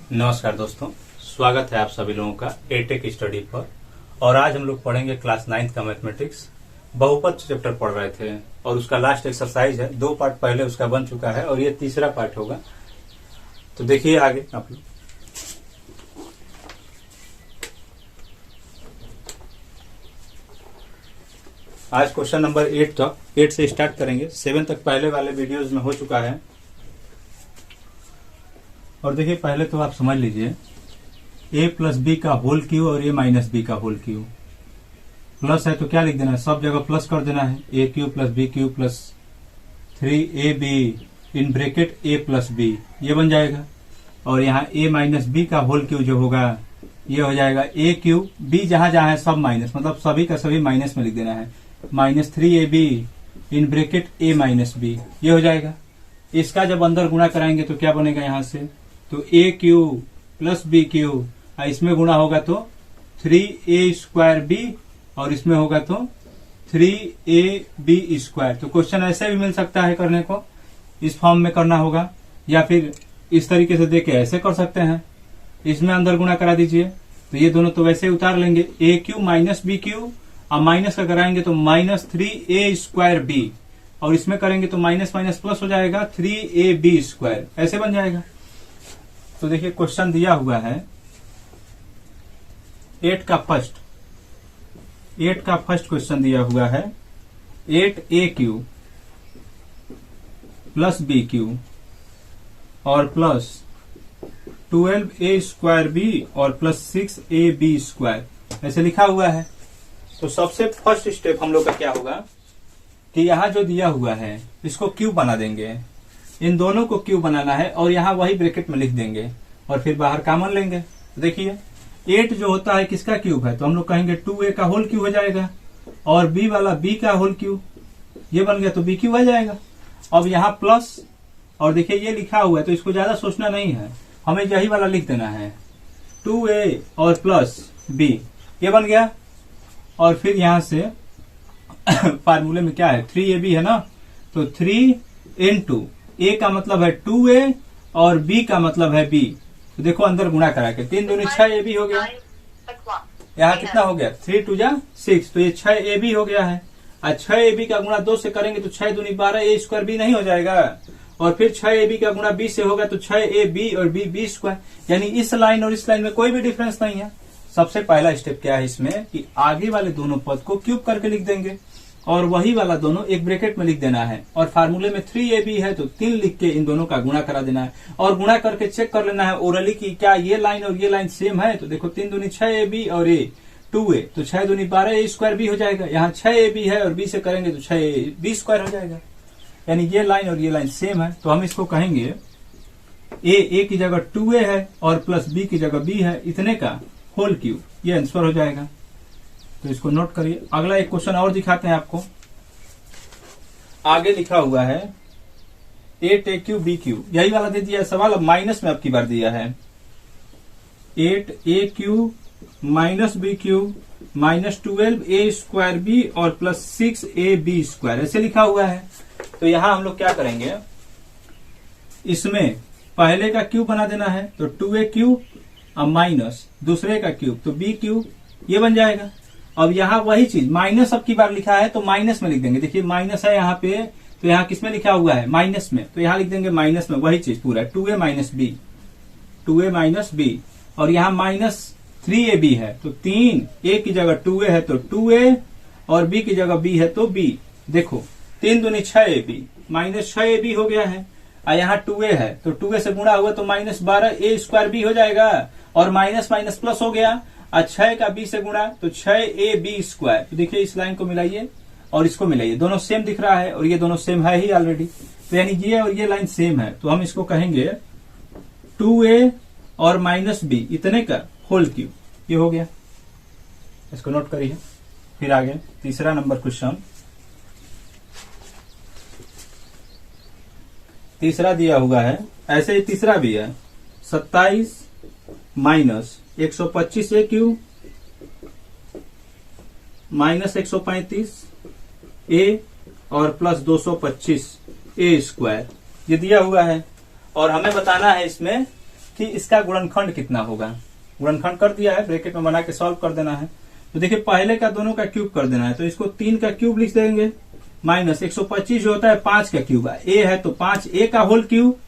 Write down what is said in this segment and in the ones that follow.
नमस्कार दोस्तों, स्वागत है आप सभी लोगों का एटेक स्टडी पर। और आज हम लोग पढ़ेंगे क्लास 9 का मैथमेटिक्स। बहुपद चैप्टर पढ़ रहे थे और उसका लास्ट एक्सरसाइज है। 2 पार्ट पहले उसका बन चुका है और ये तीसरा पार्ट होगा। तो देखिए आगे आप लोग। आज क्वेश्चन नंबर 8 से स्टार्ट करेंगे। 7 तक पहले वाले वीडियोज में हो चुका है। और देखिए पहले तो आप समझ लीजिए, a प्लस बी का होल क्यू और a माइनस बी का होल क्यू। प्लस है तो क्या लिख देना है, सब जगह प्लस कर देना है। a cube plus B cube plus 3ab in bracket a plus B, ये बन जाएगा। और यहाँ a माइनस बी का होल क्यू जो होगा ये हो जाएगा a क्यू, b जहां जहां है सब माइनस, मतलब सभी का सभी माइनस में लिख देना है। Minus 3ab in bracket a minus B, ये हो जाएगा। इसका जब अंदर गुणा कराएंगे तो क्या बनेगा, यहां से तो a cube plus B cube, इसमें गुणा होगा तो 3a स्क्वायर बी और इसमें होगा तो 3ab स्क्वायर। तो क्वेश्चन ऐसे भी मिल सकता है करने को, इस फॉर्म में करना होगा, या फिर इस तरीके से देके ऐसे कर सकते हैं। इसमें अंदर गुणा करा दीजिए तो ये दोनों तो वैसे उतार लेंगे। a cube minus B cube, अब माइनस का कराएंगे तो माइनस 3a स्क्वायर बी, और इसमें करेंगे तो माइनस माइनस प्लस हो जाएगा 3ab स्क्वायर, ऐसे बन जाएगा। तो देखिए क्वेश्चन दिया हुआ है 8 का फर्स्ट क्वेश्चन दिया हुआ है 8a cube plus B cube और प्लस 12a स्क्वायर बी और प्लस 6ab स्क्वायर, ऐसे लिखा हुआ है। तो सबसे फर्स्ट स्टेप हम लोग का क्या होगा कि यहाँ जो दिया हुआ है इसको क्यूब बना देंगे। इन दोनों को क्यूब बनाना है और यहाँ वही ब्रैकेट में लिख देंगे और फिर बाहर कॉमन लेंगे। देखिए 8 जो होता है किसका क्यूब है, तो हम लोग कहेंगे 2a का होल क्यूब हो जाएगा, और b वाला b का होल क्यूब, ये बन गया तो b क्यूब आ जाएगा। अब यहाँ प्लस, और देखिए ये लिखा हुआ है तो इसको ज्यादा सोचना नहीं है, हमें यही वाला लिख देना है 2a और प्लस b, ये बन गया। और फिर यहां से फार्मूले में क्या है 3ab है ना, तो 3 into a का मतलब है 2a और b का मतलब है b। तो देखो अंदर गुणा करा के 3 दूनी 6ab हो गया। यहाँ कितना हो गया 3 2 जा 6, तो ये 6ab हो गया है। और 6ab का गुणा 2 से करेंगे तो 6 दूनी 12 a स्क्वायर b नहीं हो जाएगा, और फिर 6ab का गुणा b से होगा तो 6ab और b स्क्वायर। यानी इस लाइन और इस लाइन में कोई भी डिफरेंस नहीं है। सबसे पहला स्टेप क्या है इसमें कि आगे वाले दोनों पद को क्यूब करके लिख देंगे और वही वाला दोनों एक ब्रैकेट में लिख देना है। और फार्मूले में 3ab है तो 3 लिख के इन दोनों का गुणा करा देना है, और गुणा करके चेक कर लेना है ओरली की क्या ये लाइन और ये लाइन सेम है। तो देखो 3 दूनी 6ab और a 2a, तो 6 दूनी 12 a स्क्वायर b हो जाएगा। यहाँ 6ab है और b से करेंगे तो 6ab स्क्वायर हो जाएगा। यानी ये लाइन और ये लाइन सेम है, तो हम इसको कहेंगे a की जगह 2a है और प्लस b की जगह b है, इतने का होल क्यूब, ये आंसर हो जाएगा। तो इसको नोट करिए। अगला एक क्वेश्चन और दिखाते हैं आपको। आगे लिखा हुआ है 8a क्यू बी क्यू, यही वाला दे दिया है सवाल, अब माइनस में अब की बार दिया है 8a cube minus B cube minus 12a square B और प्लस 6ab स्क्वायर, ऐसे लिखा हुआ है। तो यहां हम लोग क्या करेंगे, इसमें पहले का क्यूब बना देना है, तो 2a क्यूब और माइनस दूसरे का क्यूब तो b क्यूब, ये बन जाएगा। अब यहाँ वही चीज माइनस अब की बार लिखा है तो माइनस में लिख देंगे। देखिए माइनस है यहाँ पे, तो यहाँ किस में लिखा हुआ है माइनस में, तो यहाँ लिख देंगे माइनस में वही चीज पूरा 2a माइनस बी, और यहाँ माइनस 3ab है तो 3a की जगह 2a है तो 2a और b की जगह b है तो b। देखो 3 दूनी 6ab माइनस 6ab हो गया है, और यहाँ 2a है तो 2a से गुणा हुआ तो माइनस 12a स्क्वायर b हो जाएगा, और माइनस माइनस प्लस हो गया, और 6 का b से गुणा तो 6ab स्क्वायर। तो देखिए इस लाइन को मिलाइए और इसको मिलाइए, दोनों सेम दिख रहा है और ये दोनों सेम है ही ऑलरेडी। तो यानी ये और ये लाइन सेम है, तो हम इसको कहेंगे 2a और माइनस b इतने का होल क्यूब, ये हो गया। इसको नोट करिए। फिर आगे तीसरा नंबर क्वेश्चन, तीसरा दिया हुआ है, ऐसे ही तीसरा भी है 27 minus 125a cube minus 135a और प्लस 225a स्क्वायर, ये दिया हुआ है। और हमें बताना है इसमें कि इसका गुणनखंड कितना होगा। गुणनखंड कर दिया है, ब्रैकेट में बना के सॉल्व कर देना है। तो देखिए पहले का दोनों का क्यूब कर देना है, तो इसको 3 का क्यूब लिख देंगे माइनस 125 जो होता है 5 का क्यूब है, ए है तो 5a का होल क्यूब।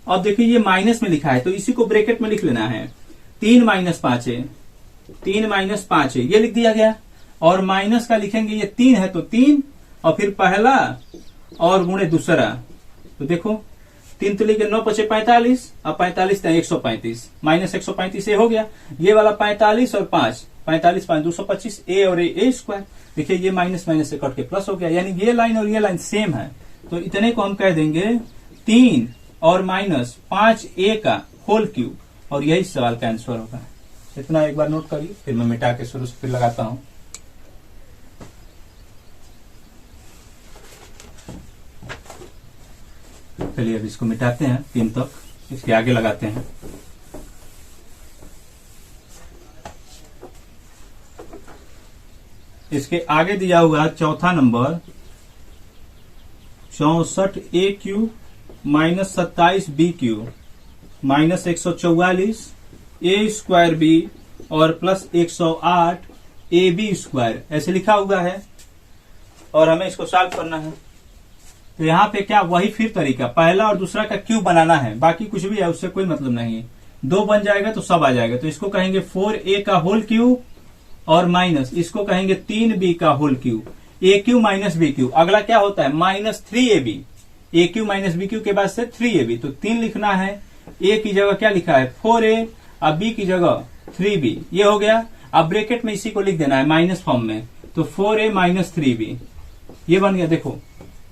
अब देखिए ये माइनस में लिखा है तो इसी को ब्रैकेट में लिख लेना है, 3 माइनस 5a, 3 माइनस 5a ये लिख दिया गया। और माइनस का लिखेंगे, ये 3 है तो 3 और फिर पहला और गुणे दूसरा, तो देखो 3 तो लिखे 9 पचे 45, अब 45 135 माइनस 135 ए हो गया। ये वाला 45 और 5, 45 5 225 ए और ए स्क्वायर। देखिए ये माइनस माइनस से कट के प्लस हो गया, यानी ये लाइन और ये लाइन सेम है। तो इतने को हम कह देंगे 3 और माइनस 5a का होल क्यूब, और यही सवाल का आंसर होगा। इतना एक बार नोट करिए, फिर मैं मिटा के शुरू से फिर लगाता हूं। चलिए अब इसको मिटाते हैं 3 तक, इसके आगे लगाते हैं। इसके आगे दिया हुआ चौथा number 64a cube minus 27b cube minus 144 a square b और प्लस 108 ab स्क्वायर, ऐसे लिखा हुआ है और हमें इसको सॉल्व करना है। तो यहाँ पे क्या वही फिर तरीका, पहला और दूसरा का क्यूब बनाना है, बाकी कुछ भी है उससे कोई मतलब नहीं है। 2 बन जाएगा तो सब आ जाएगा। तो इसको कहेंगे 4a का होल क्यूब और माइनस इसको कहेंगे 3b का होल क्यूब, ए क्यू माइनस बी क्यू। अगला क्या होता है माइनस 3ab, ए क्यू माइनस बी क्यू के बाद से 3ab, तो 3 लिखना है, ए की जगह क्या लिखा है 4a, अब बी की जगह 3b, ये हो गया। अब ब्रैकेट में इसी को लिख देना है माइनस फॉर्म में, तो 4a माइनस 3b ये बन गया। देखो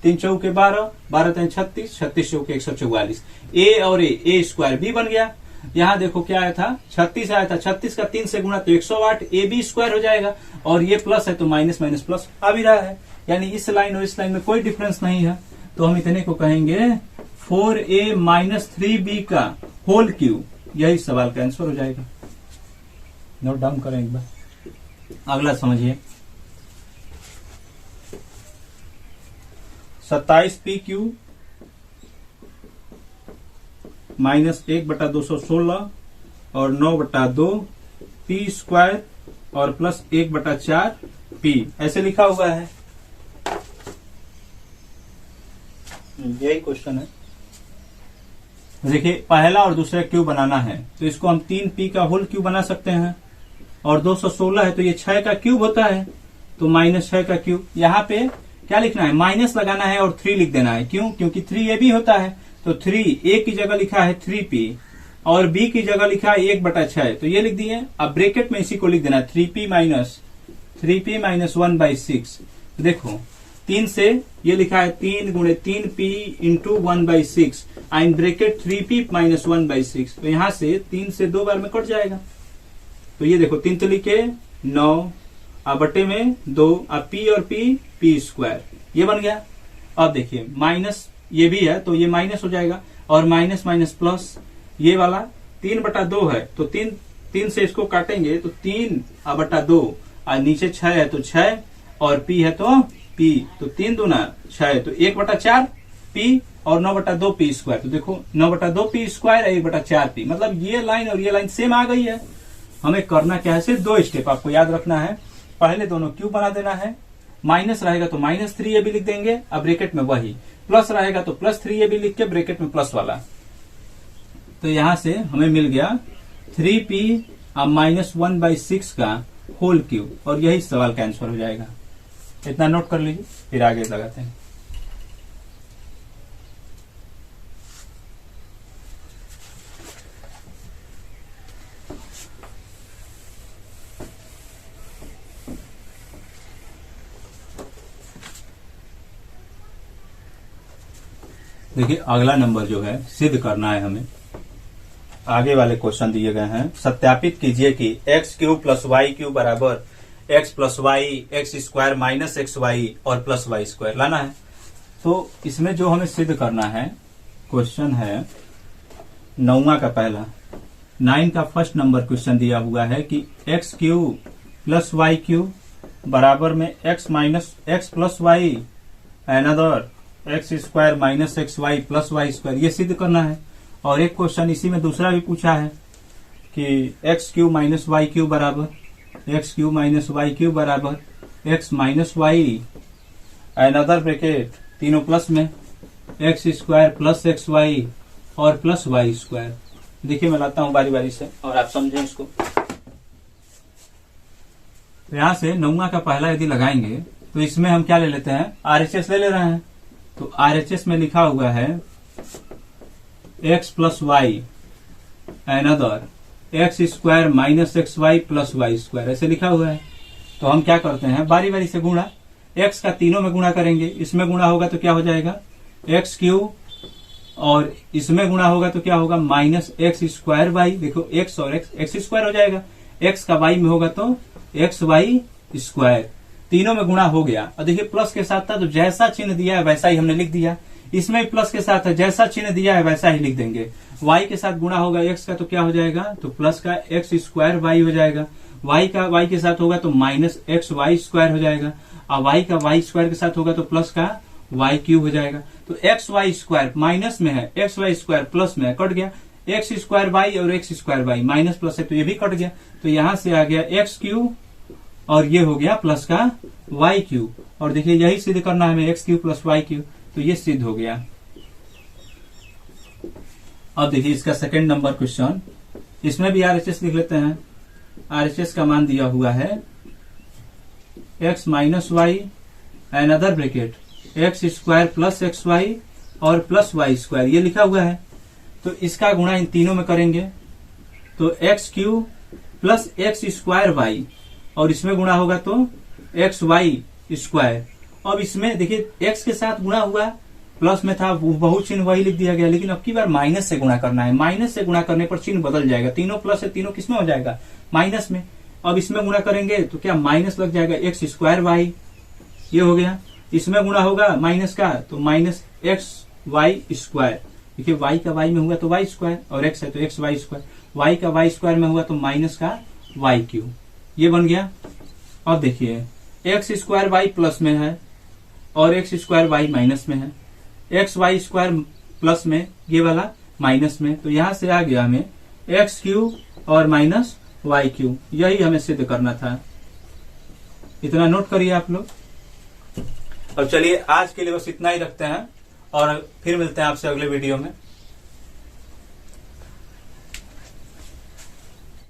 3 चौके 12, 12 3 36, 36 चौके 144, ए और ए स्क्वायर बी बन गया। यहाँ देखो क्या आया था 36 आया था, 36 का 3 से गुणा तो 108 ए बी स्क्वायर हो जाएगा, और ये प्लस है तो माइनस माइनस प्लस आ भी रहा है, यानी इस लाइन और इस लाइन में कोई डिफरेंस नहीं है। तो हम इतने को कहेंगे 4a माइनस 3b का होल क्यूब, यही सवाल का आंसर हो जाएगा। नोट डाउन करें एक बार। अगला समझिए 27p क्यूब माइनस 1/216 और 9/2 p स्क्वायर और प्लस 1/4 p, ऐसे लिखा हुआ है। यही क्वेश्चन है। देखिए पहला और दूसरा क्यूब बनाना है, तो इसको हम 3p का होल क्यूब बना सकते हैं, और 216 है तो ये 6 का क्यूब होता है, तो माइनस 6 का क्यूब। यहाँ पे क्या लिखना है माइनस लगाना है और 3 लिख देना है, क्यों, क्योंकि 3ab होता है, तो 3 a की जगह लिखा है 3p और b की जगह लिखा है 1/6, तो ये लिख दिए। अब ब्रैकेट में इसी को लिख देना 3p माइनस 1/6। तो देखो 3 से ये लिखा है 3 गुणे 3p into 1/6 in bracket 3p minus 1/6, तो यहाँ से 3 से 2 बार में कट जाएगा। तो ये देखो 3 तो लिखे 9, अब बटे में 2, अब p और p स्क्वायर ये बन गया। अब देखिए माइनस ये भी है तो ये माइनस हो जाएगा, और माइनस माइनस प्लस, ये वाला 3/2 है तो 3 से इसको काटेंगे तो 3/2, और नीचे 6 है तो 6 और p है तो p, तो 3 दूना 6 तो 1/4 p और 9/2 p स्क्वायर। तो देखो 9/2 p स्क्वायर 1/4 p, मतलब ये लाइन और ये लाइन सेम आ गई है। हमें करना क्या है, सिर्फ 2 स्टेप आपको याद रखना है। पहले दोनों क्यूब बना देना है, माइनस रहेगा तो माइनस 3ab लिख देंगे, अब ब्रैकेट में वही, प्लस रहेगा तो प्लस 3ab लिख के ब्रैकेट में प्लस वाला। तो यहां से हमें मिल गया 3p अब माइनस 1/6 का होल क्यूब, और यही सवाल का आंसर हो जाएगा। इतना नोट कर लीजिए, फिर आगे लगाते हैं। देखिए अगला नंबर जो है सिद्ध करना है हमें। आगे वाले क्वेश्चन दिए गए हैं, सत्यापित कीजिए कि x cube plus Y cube बराबर x plus y x square minus x Y और प्लस वाई स्क्वायर लाना है। तो इसमें जो हमें सिद्ध करना है, क्वेश्चन है 9वां का पहला 9 का फर्स्ट नंबर क्वेश्चन दिया हुआ है कि x cube plus Y cube बराबर में X minus X plus Y another X square minus x Y plus Y square, ये सिद्ध करना है। और एक क्वेश्चन इसी में दूसरा भी पूछा है कि x cube minus y cube बराबर x cube minus y cube बराबर x minus Y another bracket तीनों प्लस में x square plus x Y और प्लस वाई स्क्वायर। देखिए मैं लाता हूं बारी बारी से और आप समझें इसको। तो यहां से 9वां का पहला यदि लगाएंगे तो इसमें हम क्या ले लेते हैं, आरएचएस ले रहे हैं। तो आरएचएस में लिखा हुआ है X plus Y another X square minus x Y plus Y square, ऐसे लिखा हुआ है। तो हम क्या करते हैं, बारी बारी से गुणा, एक्स का तीनों में गुणा करेंगे, इसमें गुणा होगा तो क्या हो जाएगा एक्स क्यू, और इसमें गुणा होगा तो क्या होगा माइनस एक्स स्क्वायर वाई। देखो एक्स और एक्स स्क्वायर हो जाएगा, एक्स का वाई में होगा तो एक्स वाई स्क्वायर, तीनों में गुणा हो गया। और देखिए प्लस के साथ था तो जैसा चिन्ह दिया है वैसा ही हमने लिख दिया, इसमें भी प्लस के साथ है, जैसा चिन्ह दिया है वैसा ही लिख देंगे। वाई के साथ गुणा होगा एक्स का तो क्या हो जाएगा, तो प्लस का एक्स स्क्वायर वाई हो जाएगा, वाई का वाई के साथ होगा तो माइनस एक्स वाई स्क्वायर हो जाएगा, और वाई का वाई स्क्वायर के साथ होगा तो प्लस का वाई क्यूब हो जाएगा। तो एक्स वाई स्क्वायर माइनस में है, एक्स वाई स्क्वायर प्लस में है, कट गया, एक्स स्क्वायर वाई और X square Y minus plus है तो ये भी कट गया। तो यहां से आ गया एक्स क्यूब और ये हो गया प्लस का वाई क्यूब। और देखिए यही सिद्ध करना है हमें, X cube plus Y cube, तो ये सिद्ध हो गया। अब देखिए इसका सेकंड नंबर क्वेश्चन, इसमें भी आरएचएस लिख लेते हैं। आरएचएस का मान दिया हुआ है X minus Y another bracket X square plus x Y और प्लस वाई स्क्वायर, ये लिखा हुआ है। तो इसका गुणा इन तीनों में करेंगे तो X cube plus X square Y, और इसमें गुणा होगा तो एक्स वाई स्क्वायर। अब इसमें देखिए एक्स के साथ गुणा हुआ, प्लस में था बहुत चिन्ह वही लिख दिया गया, लेकिन अब की बार माइनस से गुणा करना है। माइनस से गुणा करने पर चिन्ह बदल जाएगा, तीनों प्लस है, तीनों किसमें हो जाएगा माइनस में। अब इसमें गुणा करेंगे तो क्या माइनस लग जाएगा एक्स स्क्वायर वाई, ये हो गया। इसमें गुणा होगा माइनस का तो माइनस एक्स वाई स्क्वायर, देखिए वाई का वाई में हुआ तो वाई स्क्वायर और एक्स है तो एक्स वाई स्क्वायर, वाई का वाई स्क्वायर में हुआ तो माइनस का वाई क्यूब, ये बन गया। अब देखिए एक्स स्क्वायर वाई प्लस में है और एक्स स्क्वायर वाई माइनस में है, एक्स वाई स्क्वायर प्लस में, ये वाला माइनस में, तो यहां से आ गया हमें एक्स क्यूब और माइनस वाई क्यूब, यही हमें सिद्ध करना था। इतना नोट करिए आप लोग। अब चलिए आज के लिए बस इतना ही रखते हैं और फिर मिलते हैं आपसे अगले वीडियो में।